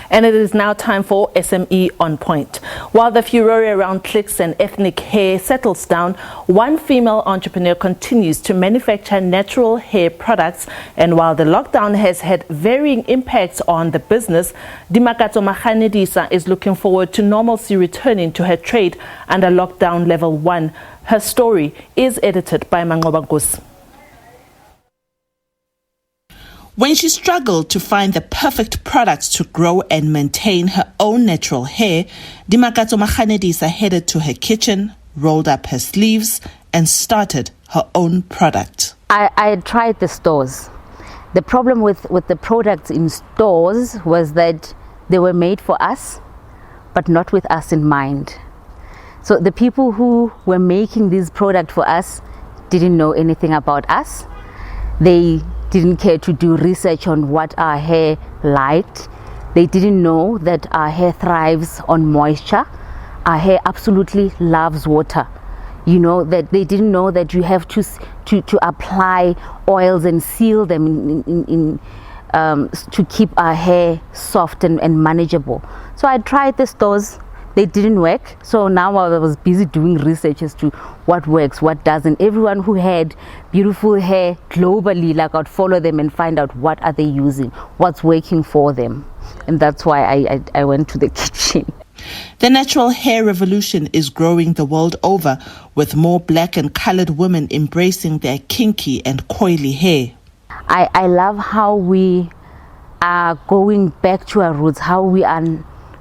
And it is now time for SME On Point. While the furore around cliques and ethnic hair settles down, one female entrepreneur continues to manufacture natural hair products. And while the lockdown has had varying impacts on the business, Dimakatso Maganedisa is looking forward to normalcy returning to her trade under lockdown level 1. Her story is edited by Mangoba. When she struggled to find the perfect products to grow and maintain her own natural hair, Dimakatso Maganedisa headed to her kitchen, rolled up her sleeves, and started her own product. I tried the stores. The problem with the products in stores was that they were made for us, but not with us in mind. So the people who were making these products for us didn't know anything about us. They didn't care to do research on what our hair liked. They didn't know that our hair thrives on moisture. Our hair absolutely loves water. You know, that they didn't know that you have to apply oils and seal them to keep our hair soft and manageable. So I tried the stores. They didn't work. So now I was busy doing research as to what works, what doesn't. Everyone who had beautiful hair globally, like I'd follow them and find out what are they using, what's working for them. And that's why I went to the kitchen. The natural hair revolution is growing the world over, with more black and colored women embracing their kinky and coily hair. I love how we are going back to our roots, how we are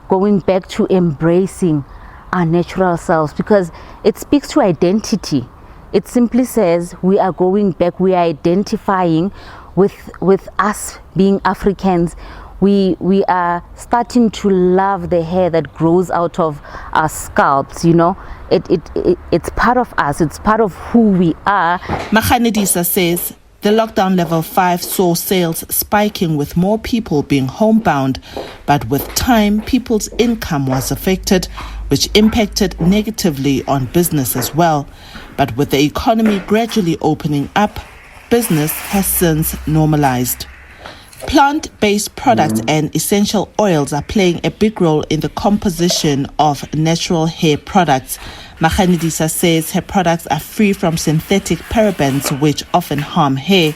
going back to embracing our natural selves, because it speaks to identity. It simply says we are going back, we are identifying with us being Africans. We are starting to love the hair that grows out of our scalps, you know. It's part of us, it's part of who we are. Maganedisa says the lockdown level 5 saw sales spiking with more people being homebound, but with time, people's income was affected, which impacted negatively on business as well. But with the economy gradually opening up, business has since normalized. Plant-based products and essential oils are playing a big role in the composition of natural hair products. Maganedisa says her products are free from synthetic parabens, which often harm hair.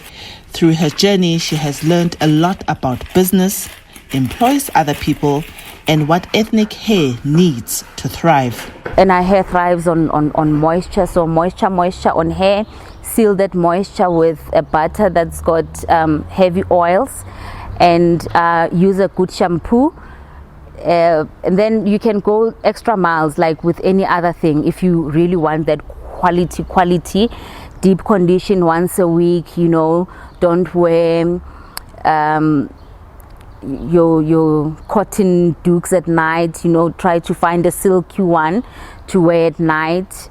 Through her journey, she has learned a lot about business, employs other people, and what ethnic hair needs to thrive. And our hair thrives on moisture, so moisture on hair. Seal that moisture with a butter that's got heavy oils, and use a good shampoo. And then you can go extra miles, like with any other thing, if you really want that quality. Deep condition once a week, you know. Don't wear your cotton dukes at night, you know. Try to find a silky one to wear at night.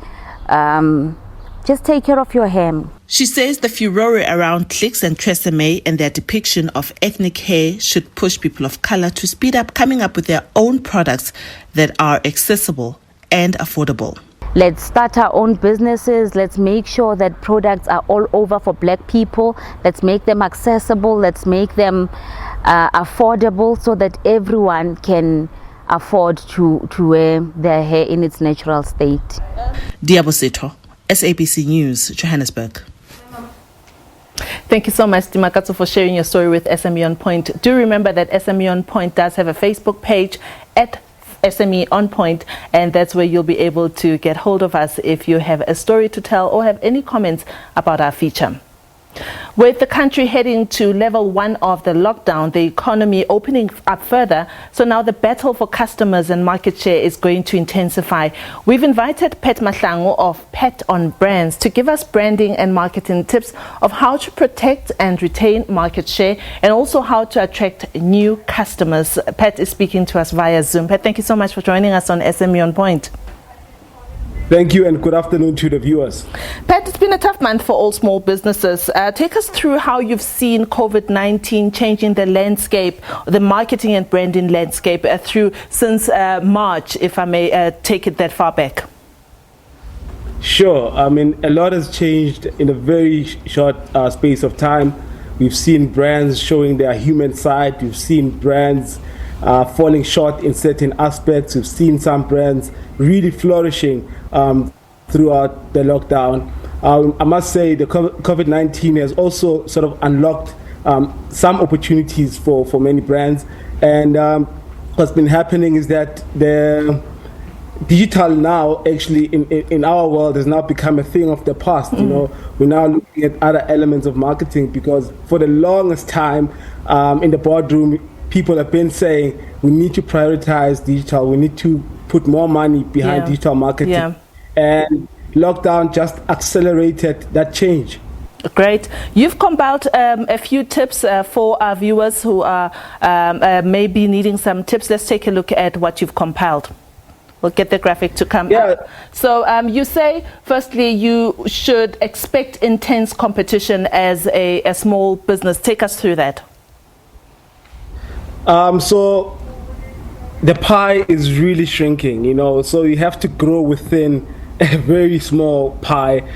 Just take care of your hair. She says the furore around cliques and tresemme and their depiction of ethnic hair should push people of color to speed up coming up with their own products that are accessible and affordable. Let's start our own businesses. Let's make sure that products are all over for black people. Let's make them accessible. Let's make them affordable so that everyone can afford to wear their hair in its natural state. Liabo Setho, SABC News, Johannesburg. Thank you so much, Dimakatso, for sharing your story with SME On Point. Do remember that SME On Point does have a Facebook page at SME On Point, and that's where you'll be able to get hold of us if you have a story to tell or have any comments about our feature. With the country heading to level 1 of the lockdown, the economy opening up further, so now the battle for customers and market share is going to intensify. We've invited Pat Mahlangu of Pat on Brands to give us branding and marketing tips of how to protect and retain market share, and also how to attract new customers. Pat is speaking to us via Zoom. Pat, thank you so much for joining us on SME On Point. Thank you, and good afternoon to the viewers. Pat, it's been a tough month for all small businesses. Take us through how you've seen COVID-19 changing the landscape, the marketing and branding landscape since March, if I may take it that far back. Sure. I mean, a lot has changed in a very short space of time. We've seen brands showing their human side. We've seen brands falling short in certain aspects. We've seen some brands really flourishing throughout the lockdown. I must say the COVID-19 has also sort of unlocked some opportunities for many brands. And what's been happening is that the digital now actually in our world has now become a thing of the past. You know, we're now looking at other elements of marketing, because for the longest time in the boardroom, people have been saying we need to prioritize digital, we need to put more money behind digital marketing. And lockdown just accelerated that change. Great. You've compiled a few tips for our viewers who are maybe needing some tips. Let's take a look at what you've compiled. We'll get the graphic to come up. So you say, firstly, you should expect intense competition as a small business. Take us through that. So the pie is really shrinking, you know, so you have to grow within a very small pie.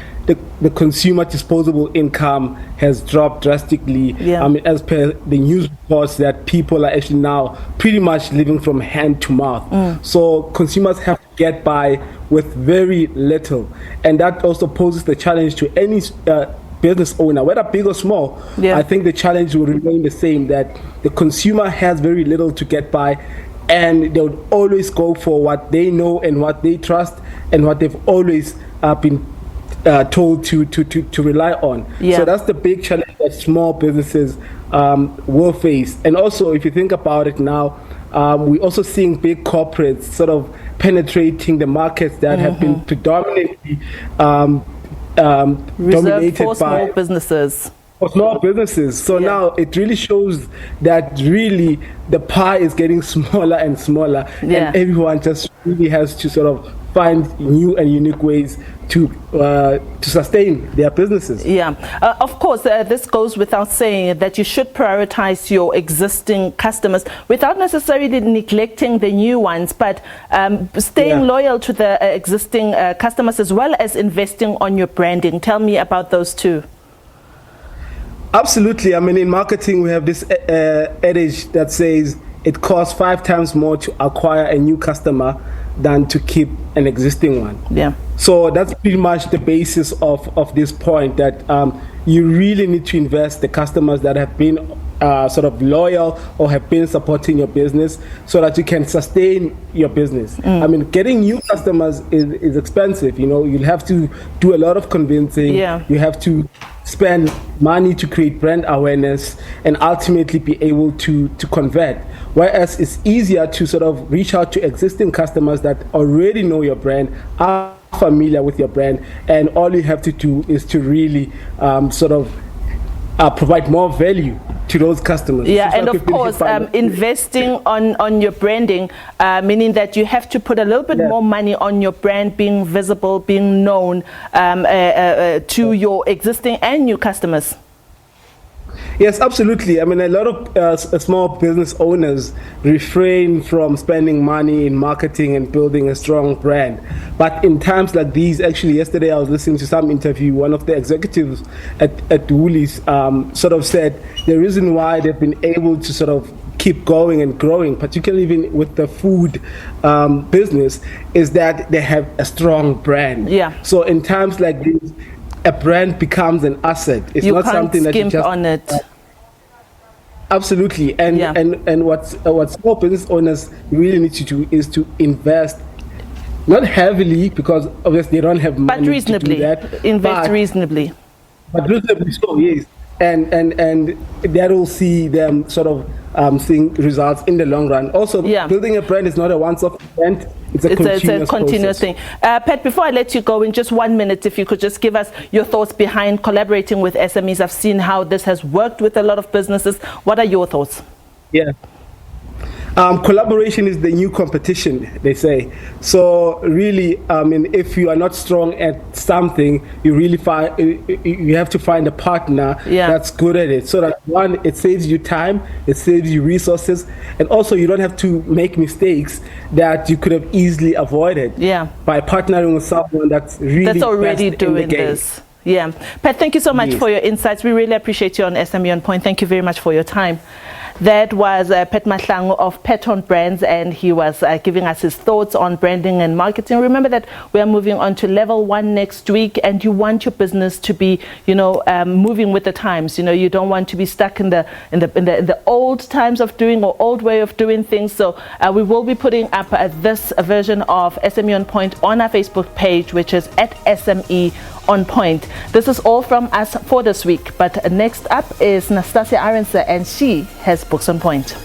The consumer disposable income has dropped drastically. I mean, as per the news reports, that people are actually now pretty much living from hand to mouth. So consumers have to get by with very little, and that also poses the challenge to any business owner, whether big or small. I think the challenge will remain the same, that the consumer has very little to get by, and they would always go for what they know and what they trust and what they've always been told to rely on. So that's the big challenge that small businesses will face. And also, if you think about it now, we're also seeing big corporates sort of penetrating the markets that have been predominantly dominated for small businesses. For small businesses. So now it really shows that really the pie is getting smaller and smaller, and everyone just really has to sort of find new and unique ways to sustain their businesses. Of course, this goes without saying that you should prioritize your existing customers without necessarily neglecting the new ones, but staying loyal to the existing customers, as well as investing on your branding. Tell me about those two. Absolutely. I mean, in marketing, we have this adage that says it costs 5 times more to acquire a new customer than to keep an existing one. So that's pretty much the basis of this point, that you really need to invest the customers that have been sort of loyal or have been supporting your business, so that you can sustain your business. I mean, getting new customers is expensive. You know, you'll have to do a lot of convincing. You have to spend money to create brand awareness and ultimately be able to convert. Whereas it's easier to sort of reach out to existing customers that already know your brand, are familiar with your brand, and all you have to do is to really sort of provide more value to those customers. And of course, investing on your branding, meaning that you have to put a little bit more money on your brand being visible, being known to your existing and new customers. Yes, absolutely. I mean, a lot of small business owners refrain from spending money in marketing and building a strong brand. But in times like these, actually, yesterday I was listening to some interview. One of the executives at Woolies sort of said the reason why they've been able to sort of keep going and growing, particularly even with the food business, is that they have a strong brand. So in times like these, a brand becomes an asset. It's not something that you just on it. Absolutely, and what small business owners really need to do is to invest, not heavily, because obviously they don't have money, but reasonably, to do that. Invest reasonably. But reasonably so, yes. And that will see them sort of seeing results in the long run. Also, building a brand is not a once-off event. It's a continuous thing. Pat, before I let you go, in just 1 minute, if you could just give us your thoughts behind collaborating with SMEs. I've seen how this has worked with a lot of businesses. What are your thoughts? Collaboration is the new competition, they say. So really, I mean, if you are not strong at something, you have to find a partner that's good at it. So that, one, it saves you time, it saves you resources, and also you don't have to make mistakes that you could have easily avoided by partnering with someone that's already doing this. Pat, thank you so much for your insights. We really appreciate you on SME On Point. Thank you very much for your time. That was Pat Mahlangu of Pat Brands, and he was giving us his thoughts on branding and marketing. Remember that we are moving on to level 1 next week, and you want your business to be, moving with the times. You don't want to be stuck in the old times of doing or old way of doing things. So we will be putting up this version of SME on Point on our Facebook page, which is at SME on Point. This is all from us for this week, but next up is Nastasia Aronsa, and she has Books on Point.